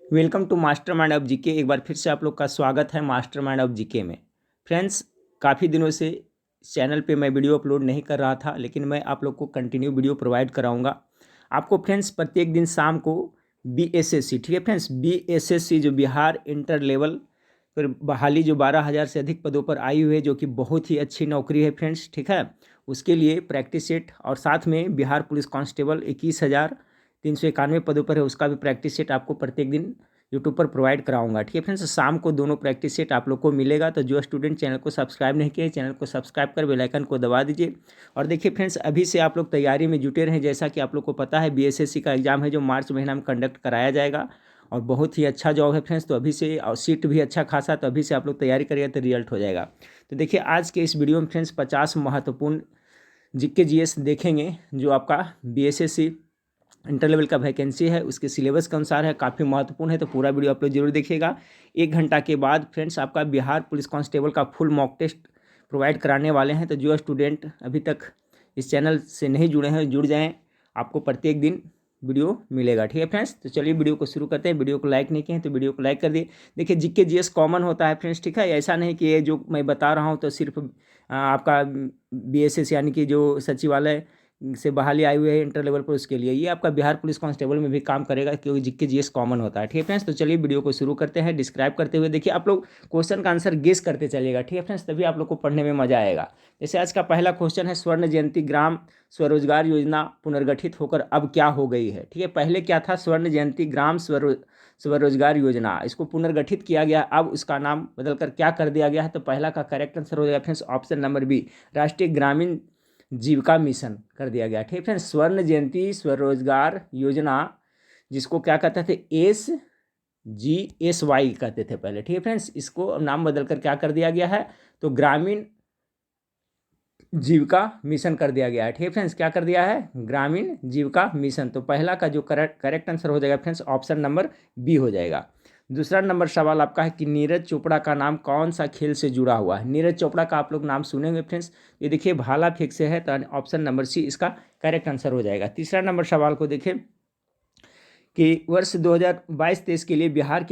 Welcome to master mind of GK. एक बार फिर से आप लोग का स्वागत है मास्टर माइंड ऑफ जीके में। फ्रेंड्स, काफ़ी दिनों से चैनल पे मैं वीडियो अपलोड नहीं कर रहा था, लेकिन मैं आप लोग को कंटिन्यू वीडियो प्रोवाइड कराऊंगा आपको। फ्रेंड्स, प्रत्येक दिन शाम को बीएसएससी, ठीक है फ्रेंड्स, बीएसएससी जो बिहार इंटर लेवल पर बहाली जो 12,000 से अधिक पदों पर आई हुई है, जो कि बहुत ही अच्छी नौकरी है फ्रेंड्स, ठीक है। उसके लिए प्रैक्टिस सेट और साथ में बिहार पुलिस कांस्टेबल 21,391 पदों पर है, उसका भी प्रैक्टिस सेट आपको प्रत्येक दिन यूट्यूब पर प्रोवाइड कराऊंगा, ठीक है फ्रेंड्स। शाम को दोनों प्रैक्टिस सेट आप लोग को मिलेगा। तो जो स्टूडेंट चैनल को सब्सक्राइब नहीं किए, चैनल को सब्सक्राइब कर बेल आइकन को दबा दीजिए। और देखिए फ्रेंड्स, अभी से आप लोग तैयारी में जुटे रहें। जैसा कि आप लोग को पता है, बीएसएससी का एग्जाम है जो मार्च महीना में कंडक्ट कराया जाएगा और बहुत ही अच्छा जॉब है फ्रेंड्स। तो अभी से, और सीट भी अच्छा खासा, तो अभी से आप लोग तैयारी करिएगा तो रिजल्ट हो जाएगा। तो देखिए आज के इस वीडियो में फ्रेंड्स 50 महत्वपूर्ण जीके जीएस देखेंगे जो आपका बीएसएससी इंटर लेवल का वैकेंसी है, उसके सिलेबस के अनुसार है, काफ़ी महत्वपूर्ण है। तो पूरा वीडियो आप लोग जरूर देखिएगा। 1 घंटा के बाद फ्रेंड्स आपका बिहार पुलिस कांस्टेबल का फुल मॉक टेस्ट प्रोवाइड कराने वाले हैं। तो जो स्टूडेंट अभी तक इस चैनल से नहीं जुड़े हैं, जुड़ जाएं, आपको प्रत्येक दिन वीडियो मिलेगा, ठीक है फ्रेंड्स। तो चलिए वीडियो को शुरू करते हैं। वीडियो को लाइक नहीं किए हैं तो वीडियो को लाइक कर दिए। देखिए जीके जीएस कॉमन होता है फ्रेंड्स, ठीक है। ऐसा नहीं कि ये जो मैं बता रहा हूँ तो सिर्फ आपका बीएसएस यानी कि जो सचिवालय से बहाली आई हुई है इंटर लेवल पर, उसके लिए ये आपका बिहार पुलिस कांस्टेबल में भी काम करेगा, क्योंकि जीके जीएस कॉमन होता है, ठीक है फ्रेंड्स। तो चलिए वीडियो को शुरू करते हैं। डिस्क्राइब करते हुए देखिए आप लोग क्वेश्चन का आंसर गेस करते चलिएगा, ठीक है फ्रेंड्स, तभी आप लोग को पढ़ने में मजा आएगा। जैसे आज का पहला क्वेश्चन है, स्वर्ण जयंती ग्राम स्वरोजगार योजना पुनर्गठित होकर अब क्या हो गई है, ठीक है। पहले क्या था? स्वर्ण जयंती ग्राम स्वरोजगार योजना, इसको पुनर्गठित किया गया, अब उसका नाम बदलकर क्या कर दिया गया है? तो पहला का करेक्ट आंसर हो जाएगा फ्रेंड्स ऑप्शन नंबर बी, राष्ट्रीय ग्रामीण जीविका मिशन कर दिया गया, ठीक है फ्रेंड्स। स्वर्ण जयंती स्वरोजगार योजना, जिसको क्या कहते थे? SGSY कहते थे पहले, ठीक है फ्रेंड्स। इसको नाम बदलकर क्या कर दिया गया है? तो ग्रामीण जीविका मिशन कर दिया गया है, ठीक है फ्रेंड्स। क्या कर दिया है? ग्रामीण जीविका मिशन। तो पहला का जो करेक्ट आंसर हो जाएगा फ्रेंड्स ऑप्शन नंबर बी हो जाएगा। दूसरा नंबर सवाल आपका है कि नीरज चोपड़ा का नाम कौन सा खेल से जुड़ा हुआ है? नीरज चोपड़ा का आप लोग नाम सुनेंगे फ्रेंड्स, ये देखिए भाला फेंक से है, तो ऑप्शन नंबर सी इसका करेक्ट आंसर हो जाएगा। तीसरा नंबर सवाल को देखिए कि वर्ष 2022-23 के लिए बिहार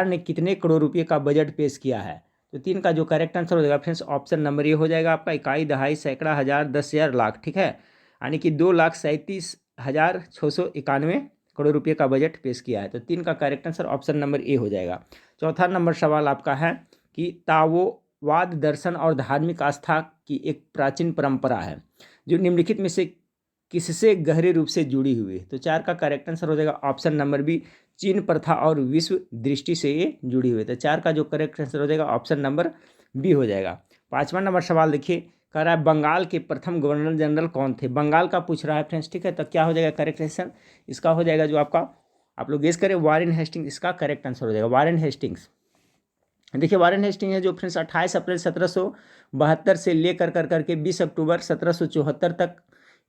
ने कितने करोड़ रुपए का बजट पेश किया है? तो तीन का जो करेक्ट आंसर हो जाएगा फ्रेंड्स ऑप्शन नंबर ये हो जाएगा आपका, इकाई, दहाई, सैकड़ा, हजार, 10,000, लाख, ठीक है। यानी कि 2,37,691 करोड़ रुपए का बजट पेश किया है। तो तीन का correct answer option number A हो जाएगा। चौथा नंबर सवाल आपका है कि ताओवाद दर्शन और धार्मिक आस्था की एक प्राचीन परंपरा है जो निम्नलिखित में से किससे गहरे रूप से जुड़ी हुई है? तो चार का करेक्ट आंसर हो जाएगा ऑप्शन नंबर बी, चीन प्रथा और विश्व दृष्टि से ये जुड़ी हुई है। तो चार का जो करेक्ट आंसर हो जाएगा ऑप्शन नंबर बी हो जाएगा। पांचवा नंबर सवाल देखिए, कह रहा है बंगाल के प्रथम गवर्नर जनरल कौन थे? बंगाल का पूछ रहा है फ्रेंड्स, ठीक है। तो क्या हो जाएगा करेक्ट आंसर? इसका हो जाएगा जो आपका, आप लोग गेस करें, वारेन हेस्टिंग्स इसका करेक्ट आंसर हो जाएगा, वारेन हेस्टिंग्स। देखिए वारेन हेस्टिंग्स है जो फ्रेंड्स 28 अप्रैल 1772 से लेकर करके 20 अक्टूबर 1774 तक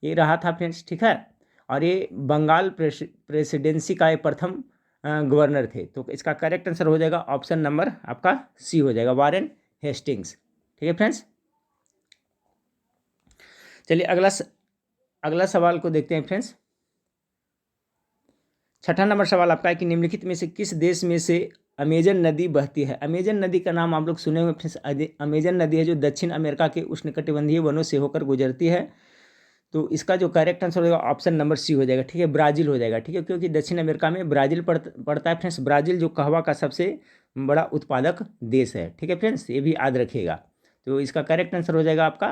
ये रहा था फ्रेंड्स, ठीक है। और ये बंगाल प्रेसिडेंसी का ये प्रथम गवर्नर थे। तो इसका करेक्ट आंसर हो जाएगा ऑप्शन नंबर आपका सी हो जाएगा, वारेन हेस्टिंग्स, ठीक है फ्रेंड्स। चलिए अगला सवाल को देखते हैं फ्रेंड्स। छठा नंबर सवाल आपका है कि निम्नलिखित में से किस देश में से अमेजन नदी बहती है? अमेजन नदी का नाम आप लोग सुने हुए फ्रेंड्स। अमेजन नदी है जो दक्षिण अमेरिका के उष्णकटिबंधीय वनों से होकर गुजरती है। तो इसका जो करेक्ट आंसर हो जाएगा ऑप्शन नंबर सी हो जाएगा, ठीक है, ब्राज़ील हो जाएगा, ठीक है। क्योंकि दक्षिण अमेरिका में ब्राज़ील पड़ता है फ्रेंड्स। ब्राज़ील जो कहवा का सबसे बड़ा उत्पादक देश है, ठीक है फ्रेंड्स, ये भी याद रखिएगा। तो इसका करेक्ट आंसर हो जाएगा आपका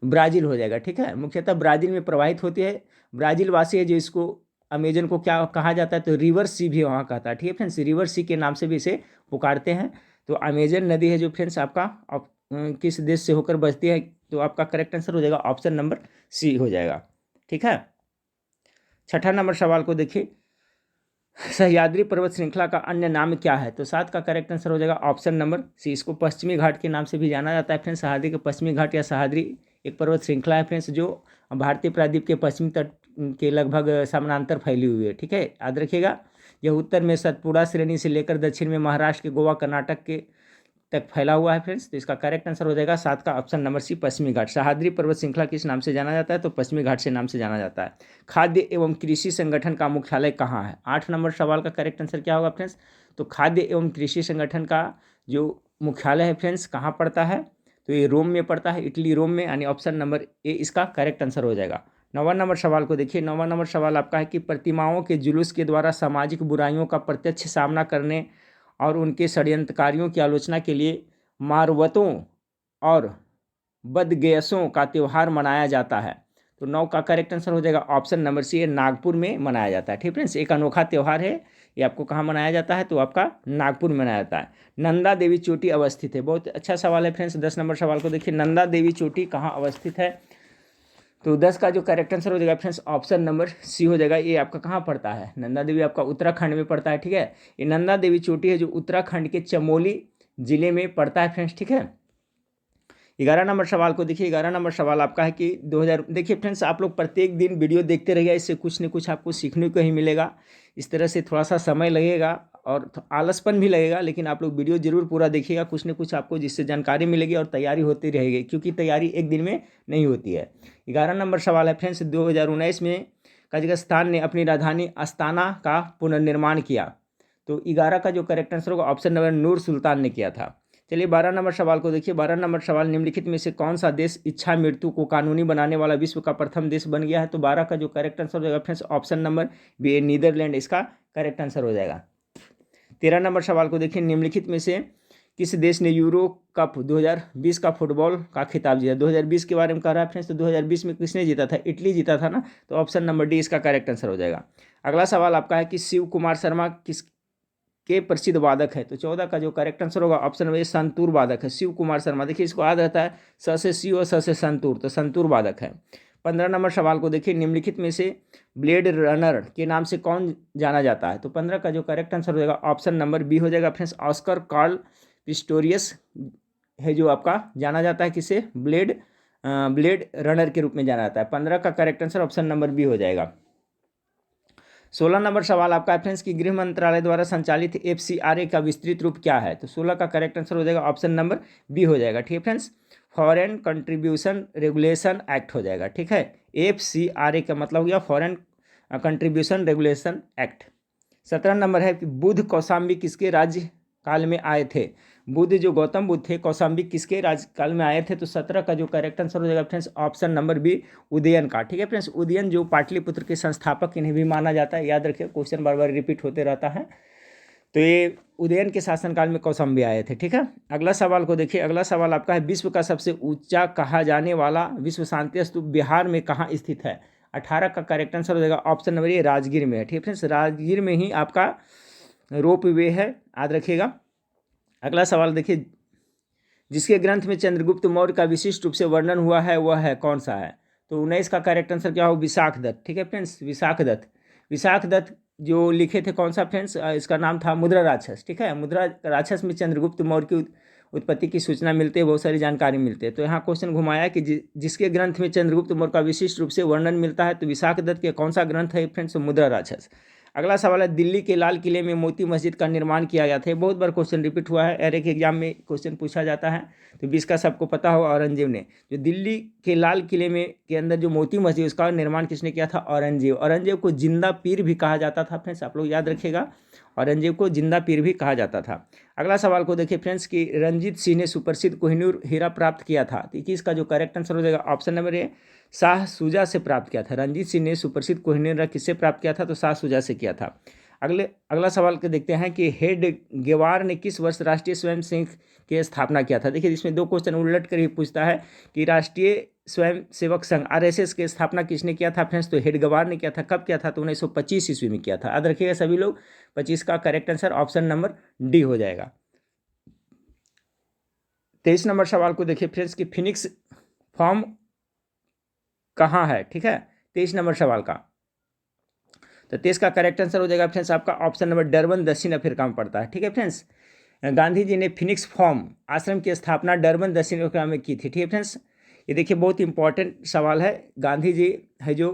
ब्राज़ील हो जाएगा, ठीक है। मुख्यतः ब्राज़ील में प्रवाहित होती है। ब्राज़ील वासी है जो इसको अमेजन को क्या कहा जाता है? तो रिवर सी भी वहाँ कहता है, ठीक है फ्रेंड्स, रिवर सी के नाम से भी इसे पुकारते हैं। तो अमेजन नदी है जो फ्रेंड्स आपका किस देश से होकर बहती है? तो आपका करेक्ट आंसर हो जाएगा ऑप्शन नंबर सी हो जाएगा, ठीक है। छठा नंबर सवाल को देखिए, सह्याद्री पर्वत श्रृंखला का अन्य नाम क्या है? तो सात का करेक्ट आंसर हो जाएगा ऑप्शन नंबर सी, इसको पश्चिमी घाट के नाम से भी जाना जाता है फ्रेंड्स। सह्याद्री के पश्चिमी घाट या सह्याद्री एक पर्वत श्रृंखला है फ्रेंड्स जो भारतीय प्रायद्वीप के पश्चिमी तट के लगभग समानांतर फैली हुई है, ठीक है, याद रखिएगा। यह उत्तर में सतपुड़ा श्रेणी से लेकर दक्षिण में महाराष्ट्र के गोवा, कर्नाटक के तक फैला हुआ है फ्रेंड्स। तो इसका करेक्ट आंसर हो जाएगा 7 का ऑप्शन नंबर सी, पश्चिमी घाट। सह्याद्री पर्वत श्रृंखला किस नाम से जाना जाता है? तो पश्चिमी घाट से नाम से जाना जाता है। खाद्य एवं कृषि संगठन का मुख्यालय कहाँ है? 8 नंबर सवाल का करेक्ट आंसर क्या होगा फ्रेंड्स? तो खाद्य एवं कृषि संगठन का जो मुख्यालय है फ्रेंड्स कहाँ पड़ता है? तो ये रोम में पड़ता है, इटली रोम में, यानी ऑप्शन नंबर ए इसका करेक्ट आंसर हो जाएगा। 9वां नंबर सवाल को देखिए। 9वां नंबर सवाल आपका है कि प्रतिमाओं के जुलूस के द्वारा सामाजिक बुराइयों का प्रत्यक्ष सामना करने और उनके षड्यंत्रकारियों की आलोचना के लिए मारवतों और बदगयसों का त्यौहार मनाया जाता है। तो 9 का करेक्ट आंसर हो जाएगा ऑप्शन नंबर सी, नागपुर में मनाया जाता है। ठीक फ्रेंड्स, एक अनोखा त्यौहार है ये। आपको कहाँ मनाया जाता है? तो आपका नागपुर में मनाया जाता है। नंदा देवी चोटी अवस्थित है, बहुत अच्छा सवाल है फ्रेंड्स। 10 नंबर सवाल को देखिए। नंदा देवी चोटी कहाँ अवस्थित है? तो 10 का जो करेक्ट आंसर हो जाएगा फ्रेंड्स ऑप्शन नंबर सी हो जाएगा। ये आपका कहाँ पड़ता है? नंदा देवी आपका उत्तराखंड में पड़ता है। ठीक है, ये नंदा देवी चोटी है जो उत्तराखंड के चमोली जिले में पड़ता है फ्रेंड्स। ठीक है, 11 नंबर सवाल को देखिए। 11 नंबर सवाल आपका है कि 2000, देखिए फ्रेंड्स आप लोग प्रत्येक दिन वीडियो देखते रहिए, इससे कुछ न कुछ आपको सीखने को ही मिलेगा। इस तरह से थोड़ा सा समय लगेगा और आलसपन भी लगेगा, लेकिन आप लोग वीडियो जरूर पूरा देखिएगा, कुछ न कुछ आपको जिससे जानकारी मिलेगी और तैयारी होती रहेगी, क्योंकि तैयारी एक दिन में नहीं होती है। 11 नंबर सवाल है फ्रेंड्स। 2019 में कजाकिस्तान ने अपनी राजधानी अस्ताना का पुनर्निर्माण किया। तो 11 का जो करेक्ट आंसर होगा ऑप्शन नंबर नूर सुल्तान ने किया था। चलिए 12 नंबर सवाल को देखिए। 12 नंबर सवाल, निम्नलिखित में से कौन सा देश इच्छा मृत्यु को कानूनी बनाने वाला विश्व का प्रथम देश बन गया है? तो 12 का जो करेक्ट आंसर हो जाएगा friends option number B, Netherland इसका करेक्ट आंसर हो जाएगा। 13 नंबर सवाल को देखिए। निम्नलिखित में से किस देश ने यूरो कप 2020 का फुटबॉल का खिताब जीता? 2020 के बारे में कह रहा है फ्रेंड्स, तो 2020 में किसने जीता था? इटली जीता था ना, तो ऑप्शन नंबर डी इसका करेक्ट आंसर हो जाएगा। अगला सवाल आपका है कि शिव कुमार शर्मा किस के प्रसिद्ध वादक है? तो 14 का जो करेक्ट आंसर होगा ऑप्शन नंबर ए, संतूर वादक है। शिव कुमार शर्मा, देखिए इसको याद रहता है स से शिव और स से संतूर, तो संतूर वादक है। 15 नंबर सवाल को देखिए। निम्नलिखित में से ब्लेड रनर के नाम से कौन जाना जाता है? तो 15 का जो करेक्ट आंसर हो जाएगा ऑप्शन नंबर बी हो जाएगा फ्रेंड्स, ऑस्कर कार्ल पिस्टोरियस है जो आपका जाना जाता है किसे? ब्लेड रनर के रूप में जाना जाता है। 15 का correct answer option number B हो जाएगा। 16 नंबर सवाल आपका है फ्रेंड्स कि गृह मंत्रालय द्वारा संचालित FCRA का विस्तृत रूप क्या है? तो 16 का करेक्ट आंसर हो जाएगा ऑप्शन नंबर बी हो जाएगा। ठीक है friends, foreign contribution regulation act हो जाएगा। ठीक है, FCRA का मतलब हो गया foreign contribution regulation act. 17 number है कि बुद्ध कौशाम्बी किसके राज्य काल में आए थे? बुद्ध जो गौतम बुद्ध थे कौशाम्बी किसके राज्यकाल में आए थे? तो 17 का जो करेक्ट आंसर हो जाएगा friends option number B, Udayan का। ठीक है फ्रेंड्स, उदयन जो पाटलिपुत्र के संस्थापक इन्हें भी माना जाता है। याद रखिए, क्वेश्चन बार बार रिपीट होते रहता है। तो ये उदयन के शासनकाल में कौशाम्बी आए थे। ठीक है, अगला सवाल को देखिए। अगला सवाल आपका है विश्व का सबसे ऊंचा कहा जाने वाला विश्व शांति स्तूप बिहार में कहाँ स्थित है? 18 का करेक्ट आंसर हो जाएगा ऑप्शन नंबर ए, राजगीर में है। ठीक है फ्रेंड्स, राजगीर में ही आपका रोप वे है, याद रखिएगा। अगला सवाल देखिए। जिसके ग्रंथ में चंद्रगुप्त मौर्य का विशिष्ट रूप से वर्णन हुआ है वह है कौन सा है? तो 19 का करेक्ट आंसर क्या हो? विशाख दत्त। ठीक है फ्रेंड्स, विशाख दत्त। विशाख दत्त जो लिखे थे कौन सा फ्रेंड्स? इसका नाम था मुद्रा राक्षस। ठीक है, मुद्रा राक्षस में चंद्रगुप्त मौर्य की उत्पत्ति की सूचना मिलती है, बहुत सारी जानकारी मिलती है। तो यहाँ क्वेश्चन घुमाया कि जिसके ग्रंथ में चंद्रगुप्त मौर्य का विशिष्ट रूप से वर्णन मिलता है, तो विशाख दत्त के कौन सा ग्रंथ है फ्रेंड्स? मुद्रा राक्षस। अगला सवाल है दिल्ली के लाल किले में मोती मस्जिद का निर्माण किया गया था। बहुत बार क्वेश्चन रिपीट हुआ है, हर एक एग्जाम में क्वेश्चन पूछा जाता है। तो 20 का सबको पता होगा, औरंगजेब ने। जो दिल्ली के लाल किले में के अंदर जो मोती मस्जिद उसका निर्माण किसने किया था? औरंगजेब। औरंगजेब को जिंदा पीर भी कहा जाता था फ्रेंड्स, आप लोग याद रखिएगा, औरंगजेब को जिंदा पीर भी कहा जाता था। अगला सवाल को देखिए फ्रेंड्स कि रंजीत सिंह ने सुप्रसिद्ध कोहिनूर हीरा प्राप्त किया था। तो 21 का जो करेक्ट आंसर हो जाएगा option number A, Shah Shuja से प्राप्त किया था। रंजीत सिंह ने सुप्रसिद्ध कोहिनूर हीरा किससे प्राप्त किया था? तो शाह शुजा से किया था। अगला सवाल के देखते हैं कि हेड गेवार ने किस वर्ष राष्ट्रीय स्वयं सेवक की स्थापना किया था? देखिए इसमें दो क्वेश्चन उलट कर ही पूछता है कि राष्ट्रीय स्वयं सेवक संघ RSS की स्थापना किसने किया था फ्रेंड्स? तो हेड गेवार ने किया था। कब किया था? तो 1925 ईस्वी में किया था। याद रखिएगा सभी लोग, 25 का correct answer option number D हो जाएगा। 23 नंबर सवाल को देखिए फ्रेंड्स कि फिनिक्स फॉर्म कहाँ है? ठीक है, 23 नंबर सवाल का, तो 23 का करेक्ट आंसर हो जाएगा फ्रेंड्स आपका ऑप्शन नंबर डरबन, दक्षिण अफ्रीका में पड़ता है। ठीक है फ्रेंड्स, गांधी जी ने फिनिक्स फॉर्म आश्रम की स्थापना डरबन, दक्षिण अफ्रीका में की थी। ठीक है फ्रेंड्स, ये देखिए बहुत इंपॉर्टेंट सवाल है। गांधी जी है जो,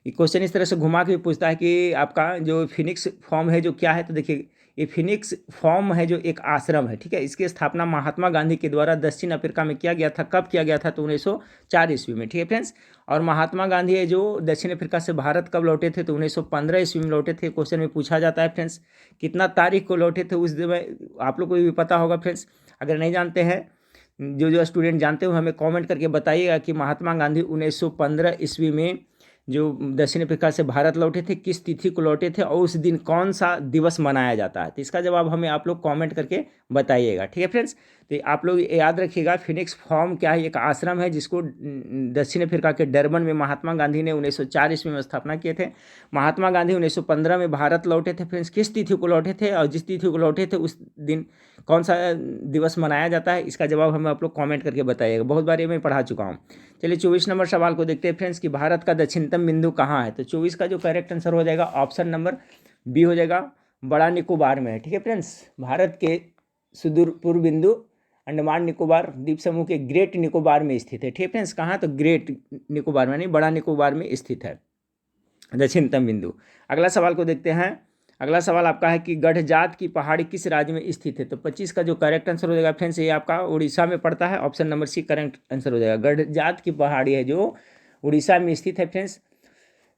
ये क्वेश्चन इस तरह से घुमा के भी पूछता है कि आपका जो फिनिक्स फॉर्म है जो क्या है? तो देखिए ये फिनिक्स फॉर्म है जो एक आश्रम है, ठीक है। इसकी स्थापना महात्मा गांधी के द्वारा दक्षिण अफ्रीका में किया गया था। कब किया गया था? तो 1904 ईस्वी में, ठीक है फ्रेंड्स। और महात्मा गांधी है जो दक्षिण अफ्रीका से भारत कब लौटे थे? तो 1915 ईस्वी में लौटे थे। क्वेश्चन में पूछा जाता है फ्रेंड्स, कितना तारीख को लौटे थे उस दिन, आप लोग को भी पता होगा फ्रेंड्स। अगर नहीं जानते हैं, जो स्टूडेंट जानते हो हमें कमेंट करके बताइएगा कि महात्मा गांधी 1915 ईस्वी में जो दक्षिण अफ्रीका से भारत लौटे थे किस तिथि को लौटे थे और उस दिन कौन सा दिवस मनाया जाता है? तो इसका जवाब हमें आप लोग कमेंट करके बताइएगा, ठीक है फ्रेंड्स। तो आप लोग याद रखिएगा, फिनिक्स फॉर्म क्या है? एक आश्रम है जिसको दक्षिण अफ्रीका के डरबन में महात्मा गांधी ने 1904 ईस्वी में स्थापना किए थे। महात्मा गांधी 1915 में भारत लौटे थे फ्रेंड्स। किस तिथि को लौटे थे और जिस तिथि को लौटे थे उस दिन कौन सा दिवस मनाया जाता है? इसका जवाब हमें आप लोग कमेंट करके बताइएगा, बहुत बार ये मैं पढ़ा चुका हूँ। चलिए 24 नंबर सवाल को देखते हैं फ्रेंड्स कि भारत का दक्षिणतम बिंदु कहाँ है? तो 24 का जो करेक्ट आंसर हो जाएगा ऑप्शन नंबर बी हो जाएगा, बड़ा निकोबार में है, ठीक है फ्रेंड्स। भारत के सुदूर पूर्व बिंदु अंडमान निकोबार द्वीप समूह के ग्रेट निकोबार में स्थित है, ठीक है फ्रेंड्स। कहाँ? तो ग्रेट निकोबार में, नहीं बड़ा निकोबार में स्थित है दक्षिणतम बिंदु। अगला सवाल को देखते हैं। अगला सवाल आपका है कि गढ़जात की पहाड़ी किस राज्य में स्थित है? तो 25 का जो करेक्ट आंसर हो जाएगा फ्रेंड्स, ये आपका उड़ीसा में पड़ता है। Option number C correct answer हो जाएगा। गढ़जात की पहाड़ी है जो उड़ीसा में स्थित है फ्रेंड्स,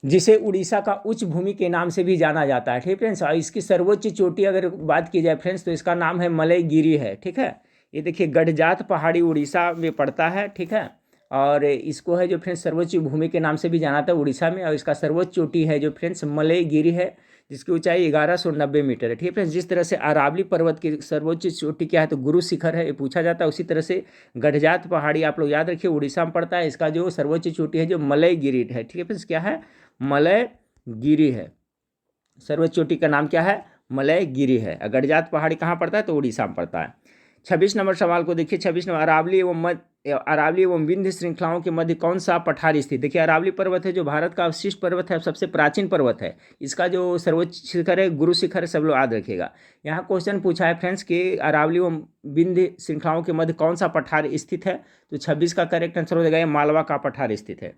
जिसे उड़ीसा का उच्च भूमि के नाम से भी जाना जाता है, ठीक है फ्रेंड्स। और इसकी सर्वोच्च चोटी अगर बात की जाए फ्रेंड्स तो इसका नाम है मलयगिरी है, ठीक है। ये देखिए गढ़जात पहाड़ी उड़ीसा में पड़ता है, ठीक है। और इसको है जो फ्रेंड्स सर्वोच्च भूमि के नाम से भी जाना था उड़ीसा में। और इसका सर्वोच्च चोटी है जो फ्रेंड्स मलयगिरी है, जिसकी ऊंचाई 1190 मीटर है, ठीक है फ्रेंड्स। जिस तरह से अरावली पर्वत की सर्वोच्च चोटी क्या है? तो गुरु शिखर है, ये पूछा जाता है। उसी तरह से गढ़जात पहाड़ी आप लोग याद रखिए उड़ीसा में पड़ता है। इसका जो सर्वोच्च चोटी है जो मलयगिरी है, ठीक है फ्रेंड्स। क्या है? मलयगिरी है। सर्वोच्च चोटी का नाम क्या है? मलयगिरी है। गढ़जात पहाड़ी कहाँ पड़ता है? तो उड़ीसा में पड़ता है। 26 नंबर सवाल को देखिए। 26 नंबर, अरावली एवं विंध्य श्रृंखलाओं के मध्य कौन सा पठार स्थित? देखिए अरावली पर्वत है जो भारत का अवशिष्ट पर्वत है, सबसे प्राचीन पर्वत है। इसका जो सर्वोच्च शिखर है गुरु शिखर है, सब लोग याद रखिएगा। यहाँ क्वेश्चन पूछा है फ्रेंड्स कि अरावली एवं विंध्य श्रृंखलाओं के मध्य कौन सा पठार स्थित है? तो 26 का करेक्ट आंसर हो जाएगा मालवा का पठार स्थित है।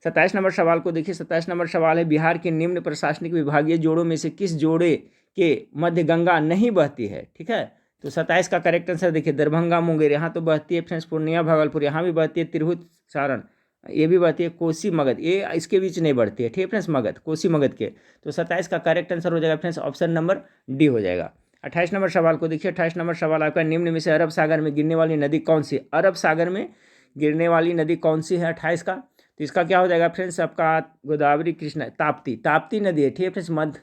27 नंबर सवाल को देखिए। 27 नंबर सवाल है, बिहार के निम्न प्रशासनिक विभागीय जोड़ों में से किस जोड़े के मध्य गंगा नहीं बहती है? ठीक है, तो 27 का करेक्ट आंसर देखिए दरभंगा मुंगेर यहाँ तो बहती है फ्रेंड्स, पूर्णिया भागलपुर यहाँ भी बहती है, तिरहुत सारण ये भी बहती है, कोसी मगध ये इसके बीच नहीं बढ़ती है, ठीक है फ्रेंड्स, मगध कोसी मगध के। तो 27 का करेक्ट आंसर हो जाएगा फ्रेंड्स ऑप्शन नंबर डी हो जाएगा। 28 नंबर सवाल को देखिए। 28 नंबर सवाल आपका, निम्न में से अरब सागर में गिरने वाली नदी कौन सी? अरब सागर में गिरने वाली नदी कौन सी है 28 का? तो इसका क्या हो जाएगा फ्रेंड्स आपका गोदावरी कृष्णा ताप्ती नदी है, ठीक है फ्रेंड्स। मध्य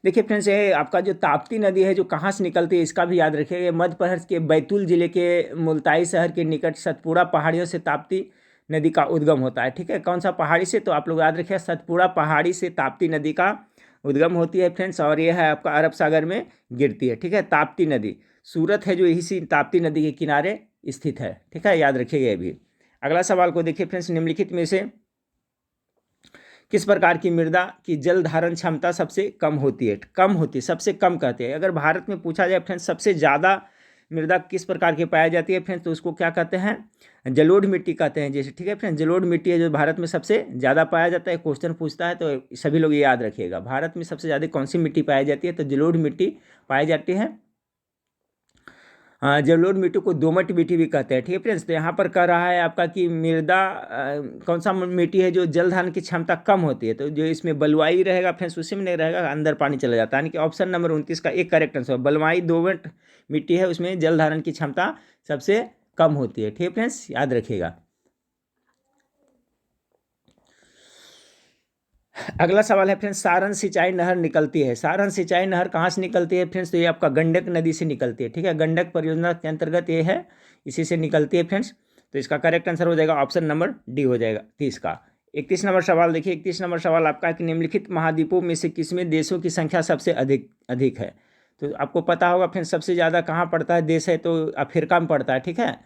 देखिए फ्रेंड्स ये आपका जो ताप्ती नदी है जो कहाँ से निकलती है इसका भी याद रखिएगा। मध्य प्रदेश के बैतूल जिले के मुल्ताई शहर के निकट सतपुड़ा पहाड़ियों से ताप्ती नदी का उद्गम होता है, ठीक है। कौन सा पहाड़ी से? तो आप लोग याद रखिए सतपुड़ा पहाड़ी से ताप्ती नदी का उद्गम होती है फ्रेंड्स, और यह है आपका अरब सागर में गिरती है, ठीक है। ताप्ती नदी सूरत है जो इसी ताप्ती नदी के किनारे स्थित है, ठीक है, याद रखिएगा ये भी। अगला सवाल को देखिए फ्रेंड्स, निम्नलिखित में से किस प्रकार की मृदा की जल धारण क्षमता सबसे कम होती है? सबसे कम कहते हैं। अगर भारत में पूछा जाए फ्रेंड्स सबसे ज़्यादा मृदा किस प्रकार की पाई जाती है फ्रेंड्स, तो उसको क्या कहते हैं? जलोढ़ मिट्टी कहते हैं जैसे, ठीक है फ्रेंड्स। जलोढ़ मिट्टी है जो भारत में सबसे ज़्यादा पाया जाता है। क्वेश्चन पूछता है तो सभी लोग ये याद रखिएगा, भारत में सबसे ज़्यादा कौन सी मिट्टी पाई जाती है? तो जलोढ़ मिट्टी पाई जाती है। जलोढ़ मिट्टी को दोमट मिट्टी भी कहते हैं, ठीक है फ्रेंड्स। तो यहाँ पर कह रहा है आपका कि मृदा कौन सा मिट्टी है जो जल धारण की क्षमता कम होती है? तो जो इसमें बलुआई रहेगा फ्रेंड्स उसी में नहीं रहेगा, अंदर पानी चला जाता है, यानी कि ऑप्शन नंबर 29 का एक करेक्ट आंसर। बलुआई दोमट मिट्टी है उसमें जल धारण की क्षमता सबसे कम होती है, ठीक है फ्रेंड्स, याद रखिएगा। अगला सवाल है फ्रेंड्स, सारण सिंचाई नहर निकलती है। सारण सिंचाई नहर कहाँ से निकलती है फ्रेंड्स? तो ये आपका गंडक नदी से निकलती है, ठीक है। गंडक परियोजना के अंतर्गत ये है, इसी से निकलती है फ्रेंड्स। तो इसका करेक्ट आंसर हो जाएगा ऑप्शन नंबर डी हो जाएगा 30 का। 31 नंबर सवाल देखिए। 31 नंबर सवाल आपका कि निम्नलिखित महाद्वीपों में से किसमें देशों की संख्या सबसे अधिक है? तो आपको पता होगा फ्रेंड्स सबसे ज़्यादा कहाँ पड़ता है देश है, तो अफ्रीका में पड़ता है, ठीक है।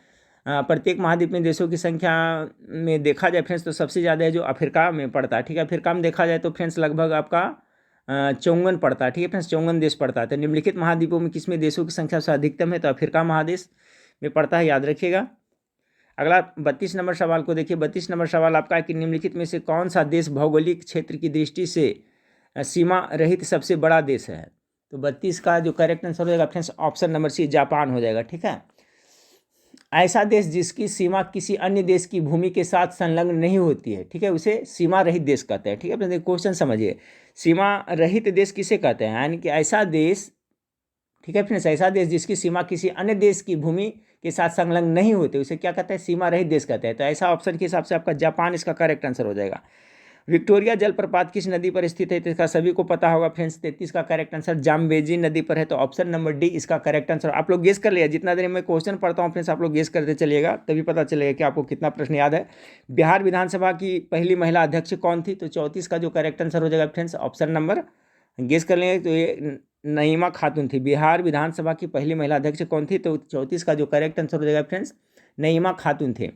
प्रत्येक महाद्वीप में देशों की संख्या में देखा जाए फ्रेंड्स तो सबसे ज़्यादा है जो अफ्रीका में पड़ता है, ठीक है। अफ्रीका में देखा जाए तो फ्रेंड्स लगभग आपका 54 पड़ता है, ठीक है फ्रेंड्स, 54 देश पड़ता है। तो निम्नलिखित महाद्वीपों में किसमें देशों की संख्या से अधिकतम है? तो अफ्रीका महादेश में पड़ता है, याद रखिएगा। अगला 32 नंबर सवाल को देखिए। 32 नंबर सवाल आपका है कि निम्नलिखित में से कौन सा देश भौगोलिक क्षेत्र की दृष्टि से सीमा रहित सबसे बड़ा देश है। तो 32 का जो करेक्ट आंसर हो जाएगा friends option number C Japan हो जाएगा। ठीक है। ऐसा देश जिसकी सीमा किसी अन्य देश की भूमि के साथ संलग्न नहीं होती है, ठीक है, उसे सीमा रहित देश कहते हैं। ठीक है, अपने क्वेश्चन समझिए, सीमा रहित देश किसे कहते हैं, यानी कि ऐसा देश, ठीक है फ्रेंड्स, ऐसा देश जिसकी सीमा किसी अन्य देश की भूमि के साथ संलग्न नहीं होते उसे क्या कहते हैं, सीमा रहित देश कहते हैं। तो ऐसा ऑप्शन के हिसाब से आपका जापान इसका करेक्ट आंसर हो जाएगा। विक्टोरिया जलप्रपात किस नदी पर स्थित है, तो इसका सभी को पता होगा फ्रेंड्स। 33 का करेक्ट आंसर जाम्बेजी नदी पर है। तो ऑप्शन नंबर डी इसका करेक्ट आंसर। आप लोग गेस कर लिया, जितना देर मैं क्वेश्चन पढ़ता हूँ फ्रेंड्स आप लोग गेस करते चलिएगा, तभी पता चलेगा कि आपको कितना प्रश्न याद है। बिहार विधानसभा की पहली महिला अध्यक्ष कौन थी, तो 34 का जो करेक्ट आंसर हो जाएगा फ्रेंड्स ऑप्शन नंबर, गेस कर लेंगे तो ये नईमा खातून थी। बिहार विधानसभा की पहली महिला अध्यक्ष कौन थी, तो 34 का जो करेक्ट आंसर हो जाएगा फ्रेंड्स नईमा खातून थे।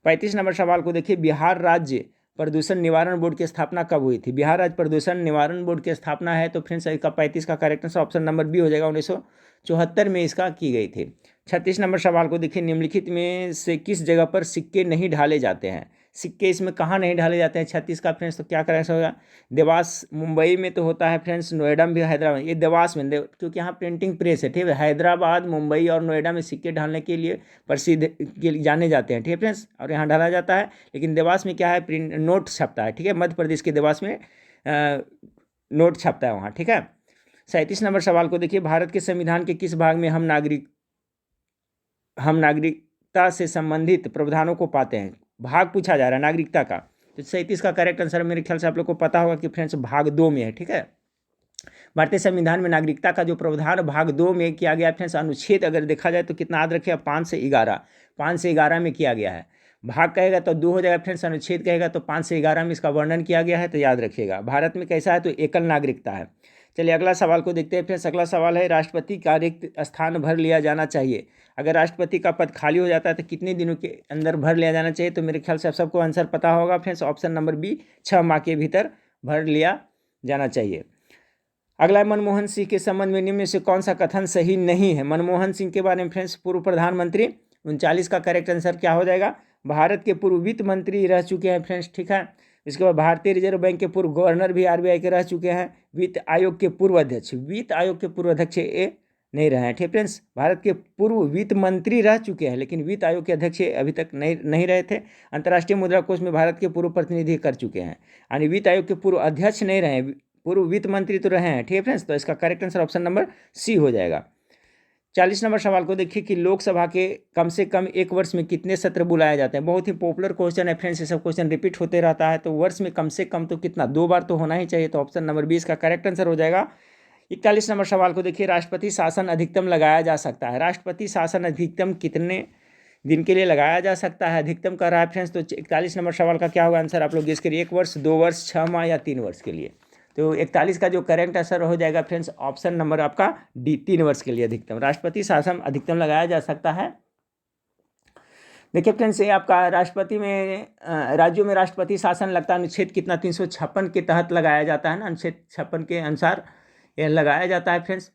35 नंबर सवाल को देखिए, बिहार राज्य प्रदूषण निवारण बोर्ड की स्थापना कब हुई थी। बिहार राज्य प्रदूषण निवारण बोर्ड की स्थापना है तो फ्रेंड्स इसका 35 का correct answer option number B हो जाएगा, 1974 में इसका की गई थी। 36 नंबर सवाल को देखिए, निम्नलिखित में से किस जगह पर सिक्के नहीं ढाले जाते हैं, सिक्के इसमें कहाँ नहीं ढाले जाते हैं 36 का फ्रेंड्स, तो क्या करेक्ट होगा, देवास मुंबई में तो होता है फ्रेंड्स, नोएडा में भी, हैदराबाद, ये देवास में क्योंकि यहाँ प्रिंटिंग प्रेस है। ठीक है, हैदराबाद मुंबई और नोएडा में सिक्के ढालने के लिए प्रसिद्ध के लिए जाने जाते हैं। ठीक है फ्रेंड्स, और यहाँ ढाला जाता है, लेकिन देवास में क्या है, प्रिंट नोट छपता है। ठीक है, मध्य प्रदेश के देवास में नोट छपता है वहाँ। ठीक है। 37 नंबर सवाल को देखिए, भारत के संविधान के किस भाग में हम नागरिकता से संबंधित प्रावधानों को पाते हैं, भाग पूछा जा रहा है नागरिकता का। तो 37 का करेक्ट आंसर मेरे ख्याल से आप लोग को पता होगा कि फ्रेंड्स भाग 2 में है। ठीक है, भारतीय संविधान में नागरिकता का जो प्रावधान भाग 2 में किया गया फ्रेंड्स, अनुच्छेद अगर देखा जाए तो कितना याद रखिएगा, 5 से 11 में किया गया है। भाग कहेगा तो 2 हो जाएगा फ्रेंड्स, अनुच्छेद कहेगा तो 5 से 11 में इसका वर्णन किया गया है। तो याद रखिएगा, भारत में कैसा है तो एकल नागरिकता है। चलिए अगला सवाल को देखते हैं फ्रेंड्स। अगला सवाल है, राष्ट्रपति का रिक्त स्थान भर लिया जाना चाहिए, अगर राष्ट्रपति का पद खाली हो जाता है तो कितने दिनों के अंदर भर लिया जाना चाहिए, तो मेरे ख्याल से आप सबको आंसर पता होगा फ्रेंड्स, ऑप्शन नंबर बी 6 माह के भीतर भर लिया जाना चाहिए। अगला है, मनमोहन सिंह के संबंध में निम्न में से कौन सा कथन सही नहीं है। मनमोहन सिंह के बारे में फ्रेंड्स, पूर्व प्रधानमंत्री, 39 का करेक्ट आंसर क्या हो जाएगा, भारत के पूर्व वित्त मंत्री रह चुके हैं फ्रेंड्स। ठीक है, इसके बाद भारतीय रिजर्व बैंक के पूर्व गवर्नर भी आरबीआई के रह चुके हैं, वित्त आयोग के पूर्व अध्यक्ष, ये नहीं रहे हैं। ठीक फ्रेंड्स, भारत के पूर्व वित्त मंत्री रह चुके हैं लेकिन वित्त आयोग के अध्यक्ष अभी तक नहीं रहे थे। अंतर्राष्ट्रीय मुद्रा कोष में भारत के पूर्व प्रतिनिधि कर चुके हैं, यानी वित्त आयोग के पूर्व अध्यक्ष नहीं रहे, पूर्व वित्त मंत्री तो रहे हैं। ठीक है फ्रेंड्स, तो इसका correct answer option number C हो जाएगा। 40 नंबर सवाल को देखिए कि लोकसभा के कम से कम एक वर्ष में कितने सत्र बुलाए जाते हैं। बहुत ही पॉपुलर क्वेश्चन है फ्रेंड्स, ये सब क्वेश्चन रिपीट होते रहता है। तो वर्ष में कम से कम तो कितना, 2 बार तो होना ही चाहिए। तो ऑप्शन नंबर 20 का करेक्ट आंसर हो जाएगा। 41 नंबर सवाल को देखिए, राष्ट्रपति शासन अधिकतम लगाया जा सकता है, राष्ट्रपति शासन अधिकतम कितने दिन के लिए लगाया जा सकता है, अधिकतम कर रहा है फ्रेंड्स। तो 41 नंबर सवाल का क्या होगा आंसर, आप लोग गेस करिए, 1 वर्ष, 2 वर्ष, 6 माह या 3 वर्ष के लिए। तो 41 का जो करेक्ट आंसर हो जाएगा फ्रेंड्स ऑप्शन नंबर आपका डी, 3 वर्ष के लिए अधिकतम राष्ट्रपति शासन अधिकतम लगाया जा सकता है। देखिए फ्रेंड्स, ये आपका राष्ट्रपति में राज्यों में राष्ट्रपति शासन लगता है अनुच्छेद कितना, 356 के तहत लगाया जाता है ना, अनुच्छेद 56 के अनुसार यह लगाया जाता है फ्रेंड्स।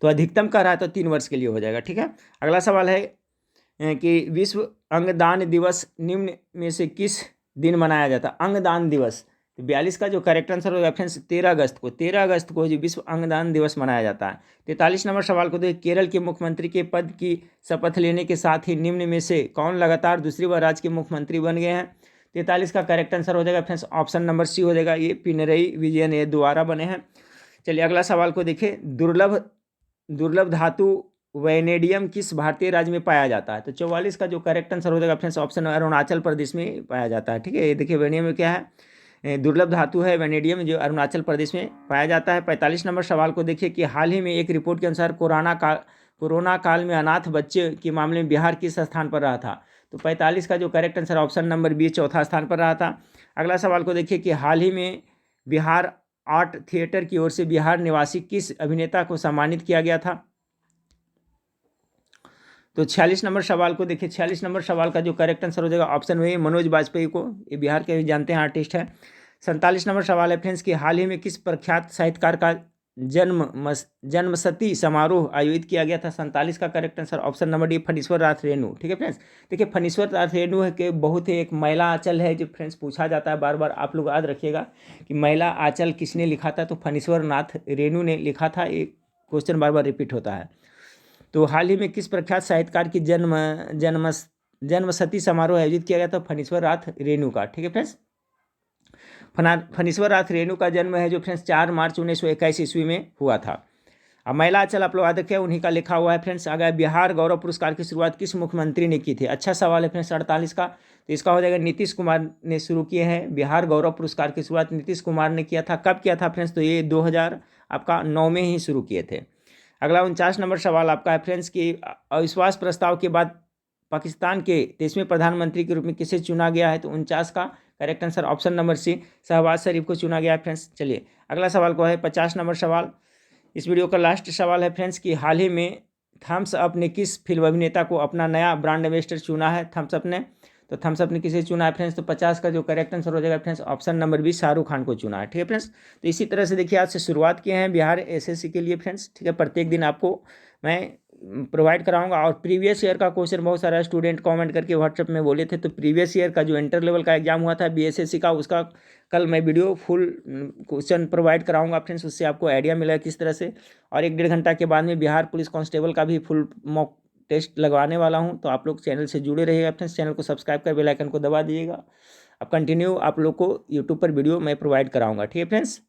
तो अधिकतम कर रहा है तो 3 वर्ष के लिए हो जाएगा। ठीक है, अगला सवाल है कि विश्व अंगदान दिवस निम्न में से किस दिन मनाया जाता है, अंगदान दिवस। तो 42 का जो करेक्ट आंसर होगा फ्रेंड्स 13 अगस्त को जो विश्व अंगदान दिवस मनाया जाता है। 43 नंबर सवाल को देखिए, केरल के मुख्यमंत्री के पद की शपथ लेने के साथ ही निम्न में से कौन लगातार दूसरी बार राज्य के मुख्यमंत्री बन गए हैं। 43 का करेक्ट आंसर हो जाएगा फ्रेंड्स ऑप्शन नंबर सी हो जाएगा, ये पिनरई विजयन ये दोबारा बने हैं। चलिए अगला सवाल को देखिए, दुर्लभ धातु वैनेडियम किस भारतीय राज्य में पाया जाता है। तो 44 का जो करेक्ट आंसर हो जाएगा फ्रेंड्स ऑप्शन अरुणाचल प्रदेश में पाया जाता है। ठीक है, ये देखिए वैनेडियम में क्या है, दुर्लभ धातु है वैनेडियम, जो अरुणाचल प्रदेश में पाया जाता है। 45 नंबर सवाल को देखिए कि हाल ही में एक रिपोर्ट के अनुसार कोरोना काल में अनाथ बच्चे के मामले में बिहार किस स्थान पर रहा था। तो 45 का जो correct answer option number B, चौथा स्थान पर रहा था। अगला सवाल को देखिए कि हाल ही में बिहार आर्ट थिएटर की ओर से बिहार निवासी किस अभिनेता को सम्मानित किया गया था। तो 46 नंबर सवाल को देखिए, 46 नंबर सवाल का जो करेक्ट आंसर हो जाएगा ऑप्शन में मनोज बाजपेयी को, ये बिहार के जानते हैं आर्टिस्ट है। 47 नंबर सवाल है फ्रेंड्स कि हाल ही में किस प्रख्यात साहित्यकार का जन्मशती समारोह आयोजित किया गया था? 47 का correct answer option number D Phanishwar Nath Renu. ठीक है फ्रेंड्स, देखिए फणीश्वर नाथ रेणु है कि बहुत ही एक महिला आंचल है जो फ्रेंड्स पूछा जाता है बार बार, आप लोग याद रखिएगा कि महिला आंचल किसने लिखा था, तो फणीश्वर नाथ रेणु ने लिखा था। एक क्वेश्चन बार बार रिपीट होता है। तो हाल ही में किस प्रख्यात साहित्यकार की जन्मशती समारोह आयोजित किया गया था? फणीश्वर नाथ रेणु का। ठीक है फ्रेंड्स, फणीश्वर नाथ रेणु का जन्म है जो फ्रेंड्स 4 मार्च 1921 ईस्वी में हुआ था। अब महिला आंचल आप लोग याद रखें, उन्हीं का लिखा हुआ है फ्रेंड्स। अगर बिहार गौरव पुरस्कार की शुरुआत किस मुख्यमंत्री ने की थी? अच्छा सवाल है फ्रेंड्स 48 का, तो इसका हो जाएगा नीतीश कुमार ने शुरू किए हैं। बिहार गौरव पुरस्कार की शुरुआत नीतीश कुमार ने किया था। कब किया था फ्रेंड्स? तो ये 2009 में ही शुरू किए थे। अगला 49 नंबर सवाल आपका है फ्रेंड्स कि अविश्वास प्रस्ताव के बाद पाकिस्तान के 23वें प्रधानमंत्री के रूप में किसे चुना गया है? तो 49 का correct answer option number C Shahbaz Sharif को चुना गया है फ्रेंड्स। चलिए अगला सवाल को है 50 नंबर सवाल, इस वीडियो का लास्ट सवाल है फ्रेंड्स कि हाल ही में थम्स अप ने किस फिल्म अभिनेता को अपना नया ब्रांड एम्बेसडर चुना है? थम्स अप ने, तो थम्स अप ने किसे चुना है फ्रेंड्स? तो 50 का जो करेक्ट आंसर हो जाएगा friends option number B Shahrukh Khan को चुना है। ठीक है फ्रेंड्स, तो इसी तरह से देखिए आज से शुरुआत किए हैं बिहार एसएससी के लिए फ्रेंड्स। ठीक है, प्रत्येक दिन आपको मैं प्रोवाइड कराऊंगा। और प्रीवियस ईयर का क्वेश्चन बहुत सारा स्टूडेंट कमेंट करके व्हाट्सएप में बोले थे, तो प्रीवियस ईयर का जो इंटर लेवल का एग्जाम हुआ था बीएसएससी का, उसका कल मैं वीडियो फुल क्वेश्चन प्रोवाइड कराऊंगा फ्रेंड्स। उससे आपको आइडिया मिलेगा किस तरह से। और 1-1.5 घंटा के बाद में बिहार पुलिस कांस्टेबल का भी फुल मॉक टेस्ट लगवाने वाला हूं। तो आप लोग चैनल से जुड़े रहिएगा फ्रेंड्स, चैनल को सब्सक्राइब कर बेल आइकन को दबा दीजिएगा। अब कंटिन्यू आप लोग को यूट्यूब पर वीडियो मैं प्रोवाइड कराऊंगा। ठीक है फ्रेंड्स।